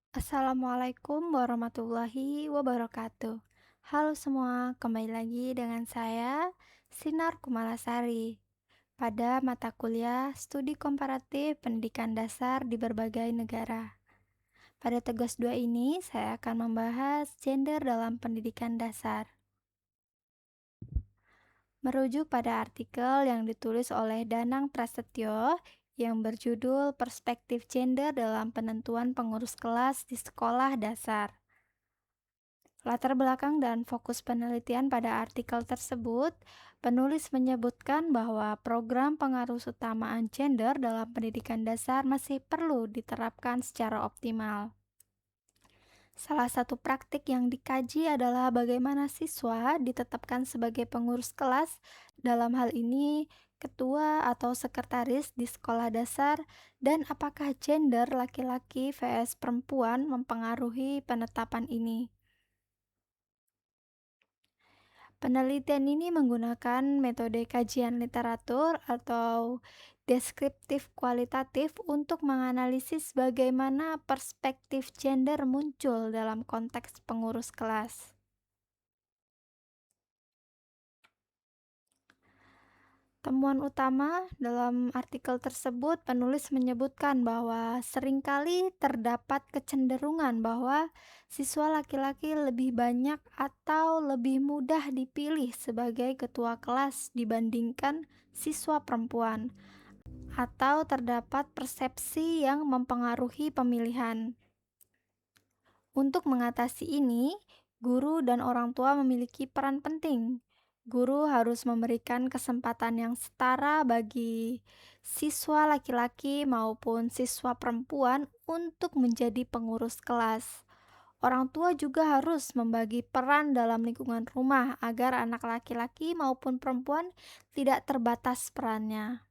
Assalamualaikum warahmatullahi wabarakatuh. Halo semua, kembali lagi dengan saya, Sinar Kumalasari, pada mata kuliah Studi Komparatif Pendidikan Dasar di berbagai negara. Pada tugas 2 ini, saya akan membahas gender dalam pendidikan dasar. Merujuk pada artikel yang ditulis oleh Danang Prasetyo yang berjudul Perspektif Gender dalam Penentuan Pengurus Kelas di Sekolah Dasar. Latar belakang dan fokus penelitian pada artikel tersebut, penulis menyebutkan bahwa program pengaruh utamaan gender dalam pendidikan dasar masih perlu diterapkan secara optimal. Salah satu praktik yang dikaji adalah bagaimana siswa ditetapkan sebagai pengurus kelas, dalam hal ini ketua atau sekretaris di sekolah dasar, dan apakah gender laki-laki vs perempuan mempengaruhi penetapan ini. Penelitian ini menggunakan metode kajian literatur atau deskriptif kualitatif untuk menganalisis bagaimana perspektif gender muncul dalam konteks pengurus kelas. Temuan utama dalam artikel tersebut, penulis menyebutkan bahwa seringkali terdapat kecenderungan bahwa siswa laki-laki lebih banyak atau lebih mudah dipilih sebagai ketua kelas dibandingkan siswa perempuan, atau terdapat persepsi yang mempengaruhi pemilihan. Untuk mengatasi ini, guru dan orang tua memiliki peran penting. Guru harus memberikan kesempatan yang setara bagi siswa laki-laki maupun siswa perempuan untuk menjadi pengurus kelas. Orang tua juga harus membagi peran dalam lingkungan rumah agar anak laki-laki maupun perempuan tidak terbatas perannya.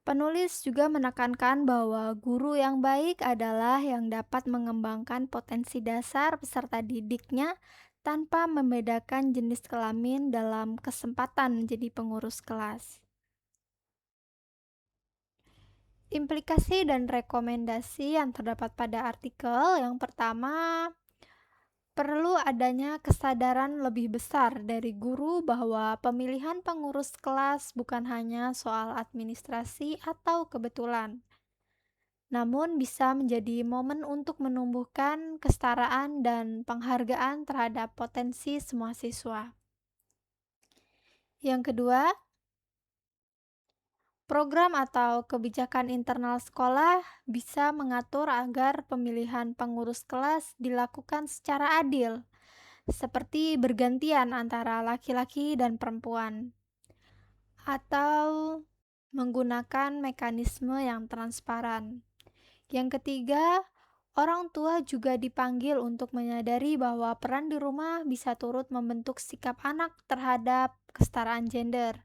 Penulis juga menekankan bahwa guru yang baik adalah yang dapat mengembangkan potensi dasar peserta didiknya tanpa membedakan jenis kelamin dalam kesempatan menjadi pengurus kelas. Implikasi dan rekomendasi yang terdapat pada artikel yang pertama, perlu adanya kesadaran lebih besar dari guru bahwa pemilihan pengurus kelas bukan hanya soal administrasi atau kebetulan, namun bisa menjadi momen untuk menumbuhkan kesetaraan dan penghargaan terhadap potensi semua siswa. Yang kedua, program atau kebijakan internal sekolah bisa mengatur agar pemilihan pengurus kelas dilakukan secara adil, seperti bergantian antara laki-laki dan perempuan, atau menggunakan mekanisme yang transparan. Yang ketiga, orang tua juga dipanggil untuk menyadari bahwa peran di rumah bisa turut membentuk sikap anak terhadap kesetaraan gender.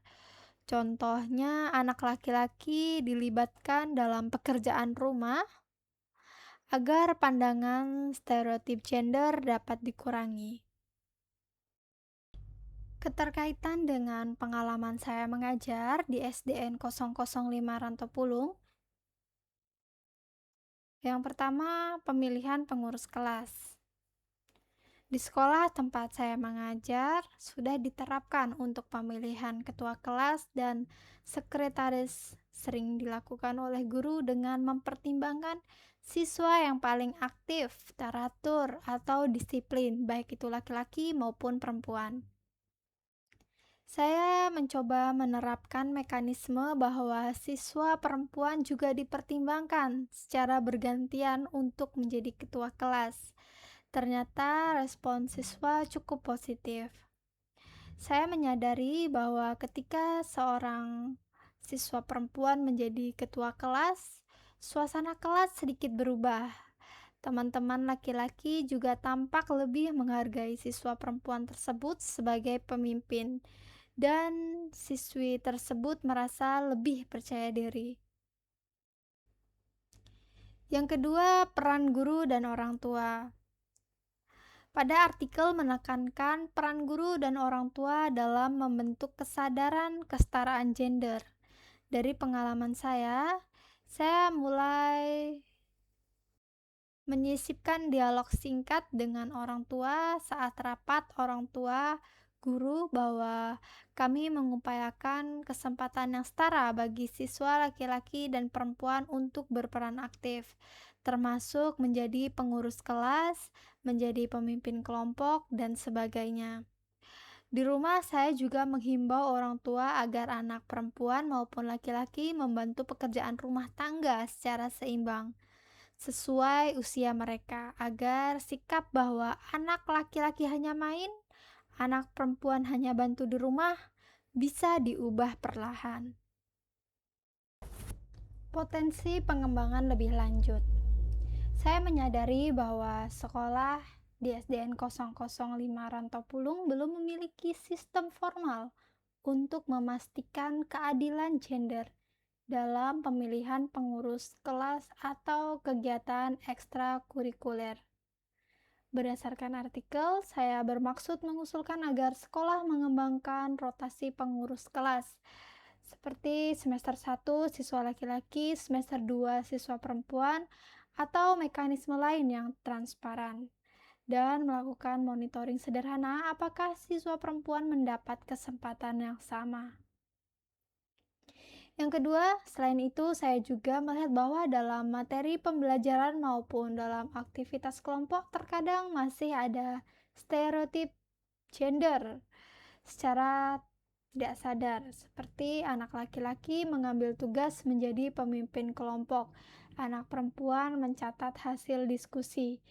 Contohnya, anak laki-laki dilibatkan dalam pekerjaan rumah agar pandangan stereotip gender dapat dikurangi. Keterkaitan dengan pengalaman saya mengajar di SDN 005 Rantopulung, yang pertama, pemilihan pengurus kelas. Di sekolah tempat saya mengajar, sudah diterapkan untuk pemilihan ketua kelas dan sekretaris sering dilakukan oleh guru dengan mempertimbangkan siswa yang paling aktif, teratur, atau disiplin, baik itu laki-laki maupun perempuan. Saya mencoba menerapkan mekanisme bahwa siswa perempuan juga dipertimbangkan secara bergantian untuk menjadi ketua kelas. Ternyata respon siswa cukup positif. Saya menyadari bahwa ketika seorang siswa perempuan menjadi ketua kelas, suasana kelas sedikit berubah. Teman-teman laki-laki juga tampak lebih menghargai siswa perempuan tersebut sebagai pemimpin, dan siswi tersebut merasa lebih percaya diri. Yang kedua, peran guru dan orang tua. Pada artikel menekankan peran guru dan orang tua dalam membentuk kesadaran kesetaraan gender. Dari pengalaman saya mulai Menyisipkan dialog singkat dengan orang tua saat rapat orang tua guru bahwa kami mengupayakan kesempatan yang setara bagi siswa laki-laki dan perempuan untuk berperan aktif, termasuk menjadi pengurus kelas, menjadi pemimpin kelompok, dan sebagainya. Di rumah, saya juga menghimbau orang tua agar anak perempuan maupun laki-laki membantu pekerjaan rumah tangga secara seimbang sesuai usia mereka, agar sikap bahwa anak laki-laki hanya main, anak perempuan hanya bantu di rumah bisa diubah perlahan. Potensi pengembangan lebih lanjut. Saya menyadari bahwa sekolah di SDN 005 Rantau Pulung belum memiliki sistem formal untuk memastikan keadilan gender dalam pemilihan pengurus kelas atau kegiatan ekstrakurikuler. Berdasarkan artikel, saya bermaksud mengusulkan agar sekolah mengembangkan rotasi pengurus kelas, seperti semester 1 siswa laki-laki, semester 2 siswa perempuan, atau mekanisme lain yang transparan, dan melakukan monitoring sederhana apakah siswa perempuan mendapat kesempatan yang sama. Yang kedua, selain itu saya juga melihat bahwa dalam materi pembelajaran maupun dalam aktivitas kelompok terkadang masih ada stereotip gender secara tidak sadar, seperti anak laki-laki mengambil tugas menjadi pemimpin kelompok, anak perempuan mencatat hasil diskusi.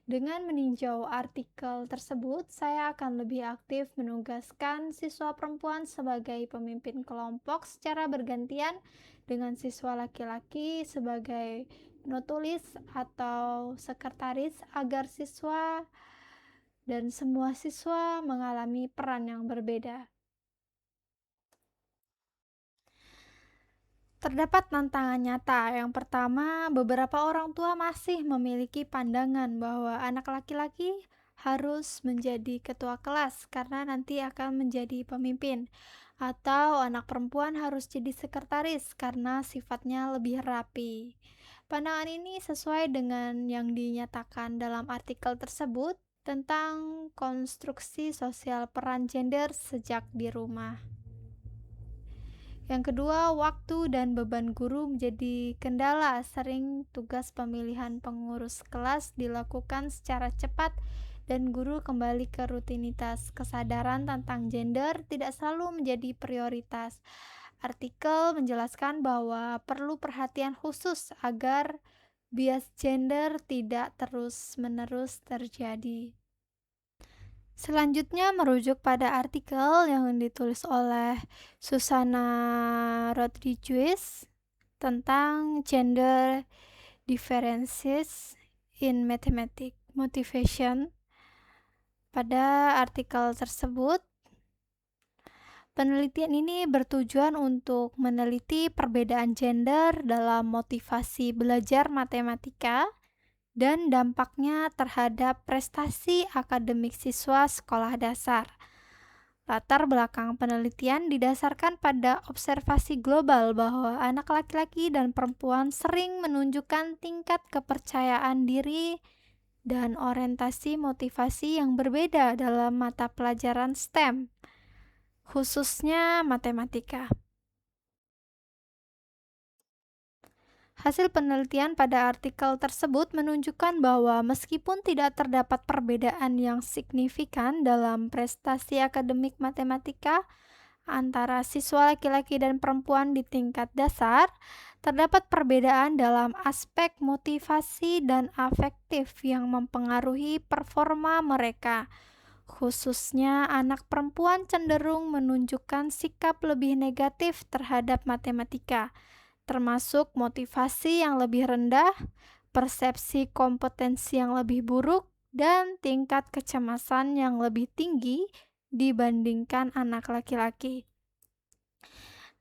Dengan meninjau artikel tersebut, saya akan lebih aktif menugaskan siswa perempuan sebagai pemimpin kelompok secara bergantian dengan siswa laki-laki sebagai penulis atau sekretaris agar siswa dan semua siswa mengalami peran yang berbeda. Terdapat tantangan nyata. Yang pertama, beberapa orang tua masih memiliki pandangan bahwa anak laki-laki harus menjadi ketua kelas karena nanti akan menjadi pemimpin, atau anak perempuan harus jadi sekretaris karena sifatnya lebih rapi. Pandangan ini sesuai dengan yang dinyatakan dalam artikel tersebut tentang konstruksi sosial peran gender sejak di rumah. Yang kedua, waktu dan beban guru menjadi kendala. Sering tugas pemilihan pengurus kelas dilakukan secara cepat dan guru kembali ke rutinitas. Kesadaran tentang gender tidak selalu menjadi prioritas. Artikel menjelaskan bahwa perlu perhatian khusus agar bias gender tidak terus-menerus terjadi. Selanjutnya merujuk pada artikel yang ditulis oleh Susana Rodriguez tentang gender differences in mathematics motivation. Pada artikel tersebut, penelitian ini bertujuan untuk meneliti perbedaan gender dalam motivasi belajar matematika dan dampaknya terhadap prestasi akademik siswa sekolah dasar. Latar belakang penelitian didasarkan pada observasi global bahwa anak laki-laki dan perempuan sering menunjukkan tingkat kepercayaan diri dan orientasi motivasi yang berbeda dalam mata pelajaran STEM, khususnya matematika. Hasil penelitian pada artikel tersebut menunjukkan bahwa meskipun tidak terdapat perbedaan yang signifikan dalam prestasi akademik matematika antara siswa laki-laki dan perempuan di tingkat dasar, terdapat perbedaan dalam aspek motivasi dan afektif yang mempengaruhi performa mereka. Khususnya anak perempuan cenderung menunjukkan sikap lebih negatif terhadap matematika, termasuk motivasi yang lebih rendah, persepsi kompetensi yang lebih buruk, dan tingkat kecemasan yang lebih tinggi dibandingkan anak laki-laki.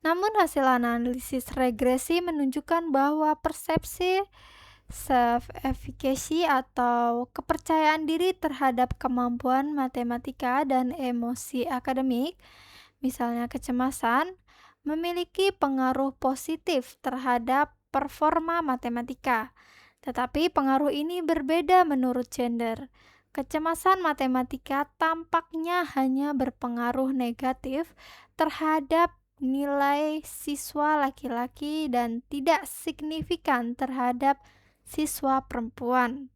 Namun hasil analisis regresi menunjukkan bahwa persepsi self-efficacy atau kepercayaan diri terhadap kemampuan matematika dan emosi akademik, misalnya kecemasan, memiliki pengaruh positif terhadap performa matematika. Tetapi pengaruh ini berbeda menurut gender. Kecemasan matematika tampaknya hanya berpengaruh negatif terhadap nilai siswa laki-laki dan tidak signifikan terhadap siswa perempuan.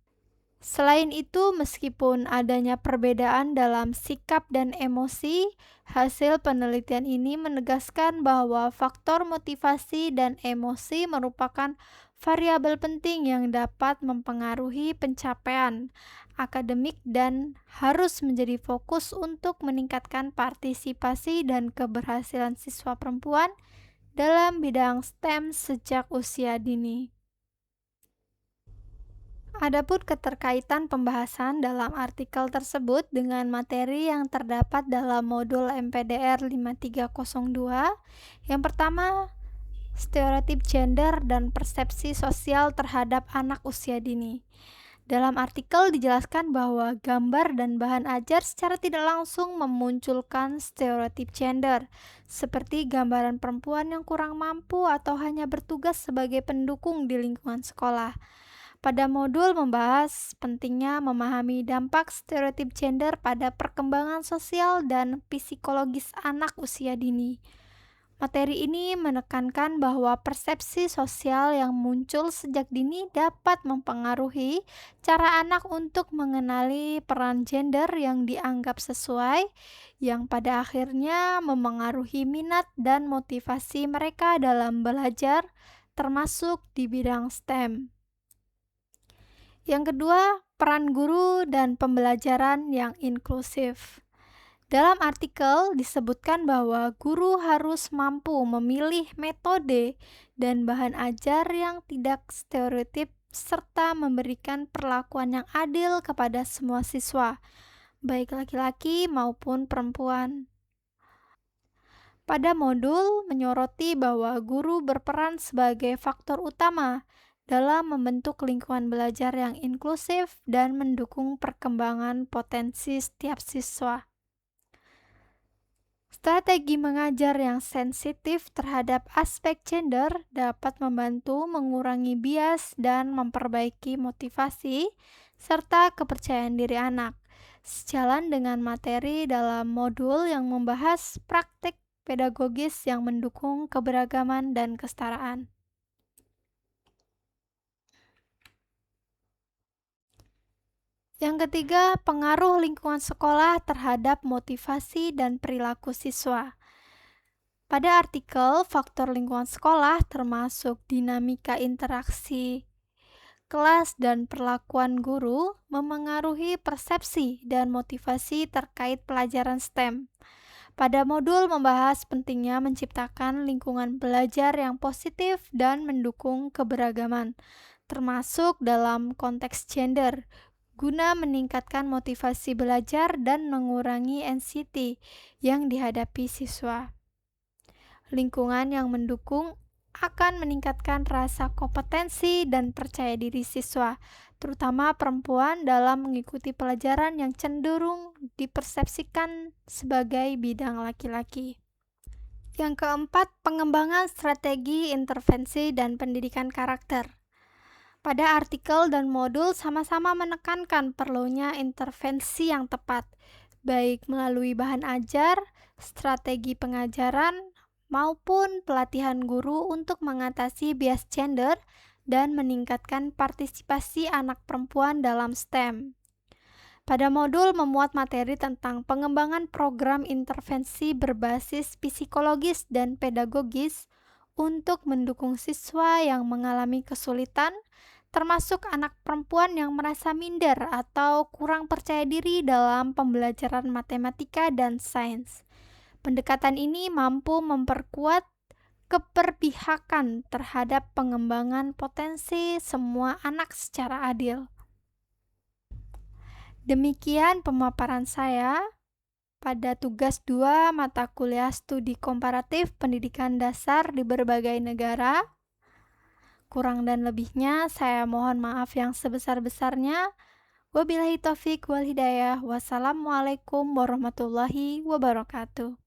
Selain itu, meskipun adanya perbedaan dalam sikap dan emosi, hasil penelitian ini menegaskan bahwa faktor motivasi dan emosi merupakan variabel penting yang dapat mempengaruhi pencapaian akademik dan harus menjadi fokus untuk meningkatkan partisipasi dan keberhasilan siswa perempuan dalam bidang STEM sejak usia dini. Adapun keterkaitan pembahasan dalam artikel tersebut dengan materi yang terdapat dalam modul MPDR 5302, yang pertama, stereotip gender dan persepsi sosial terhadap anak usia dini. Dalam artikel dijelaskan bahwa gambar dan bahan ajar secara tidak langsung memunculkan stereotip gender, seperti gambaran perempuan yang kurang mampu atau hanya bertugas sebagai pendukung di lingkungan sekolah. Pada modul membahas pentingnya memahami dampak stereotip gender pada perkembangan sosial dan psikologis anak usia dini. Materi ini menekankan bahwa persepsi sosial yang muncul sejak dini dapat mempengaruhi cara anak untuk mengenali peran gender yang dianggap sesuai, yang pada akhirnya memengaruhi minat dan motivasi mereka dalam belajar, termasuk di bidang STEM. Yang kedua, peran guru dan pembelajaran yang inklusif. Dalam artikel disebutkan bahwa guru harus mampu memilih metode dan bahan ajar yang tidak stereotip serta memberikan perlakuan yang adil kepada semua siswa, baik laki-laki maupun perempuan. Pada modul menyoroti bahwa guru berperan sebagai faktor utama dalam membentuk lingkungan belajar yang inklusif dan mendukung perkembangan potensi setiap siswa. Strategi mengajar yang sensitif terhadap aspek gender dapat membantu mengurangi bias dan memperbaiki motivasi serta kepercayaan diri anak, sejalan dengan materi dalam modul yang membahas praktik pedagogis yang mendukung keberagaman dan kesetaraan. Yang ketiga, pengaruh lingkungan sekolah terhadap motivasi dan perilaku siswa. Pada artikel, faktor lingkungan sekolah termasuk dinamika interaksi kelas dan perlakuan guru memengaruhi persepsi dan motivasi terkait pelajaran STEM. Pada modul membahas pentingnya menciptakan lingkungan belajar yang positif dan mendukung keberagaman, termasuk dalam konteks gender, guna meningkatkan motivasi belajar dan mengurangi anxiety yang dihadapi siswa. Lingkungan yang mendukung akan meningkatkan rasa kompetensi dan percaya diri siswa, terutama perempuan dalam mengikuti pelajaran yang cenderung dipersepsikan sebagai bidang laki-laki. Yang keempat, pengembangan strategi intervensi dan pendidikan karakter. Pada artikel dan modul sama-sama menekankan perlunya intervensi yang tepat, baik melalui bahan ajar, strategi pengajaran, maupun pelatihan guru untuk mengatasi bias gender dan meningkatkan partisipasi anak perempuan dalam STEM. Pada modul memuat materi tentang pengembangan program intervensi berbasis psikologis dan pedagogis untuk mendukung siswa yang mengalami kesulitan, termasuk anak perempuan yang merasa minder atau kurang percaya diri dalam pembelajaran matematika dan sains. Pendekatan ini mampu memperkuat keberpihakan terhadap pengembangan potensi semua anak secara adil. Demikian pemaparan saya pada tugas 2 mata kuliah studi komparatif pendidikan dasar di berbagai negara. Kurang dan lebihnya saya mohon maaf yang sebesar-besarnya. Wabillahi taufik wal hidayah. Wassalamualaikum warahmatullahi wabarakatuh.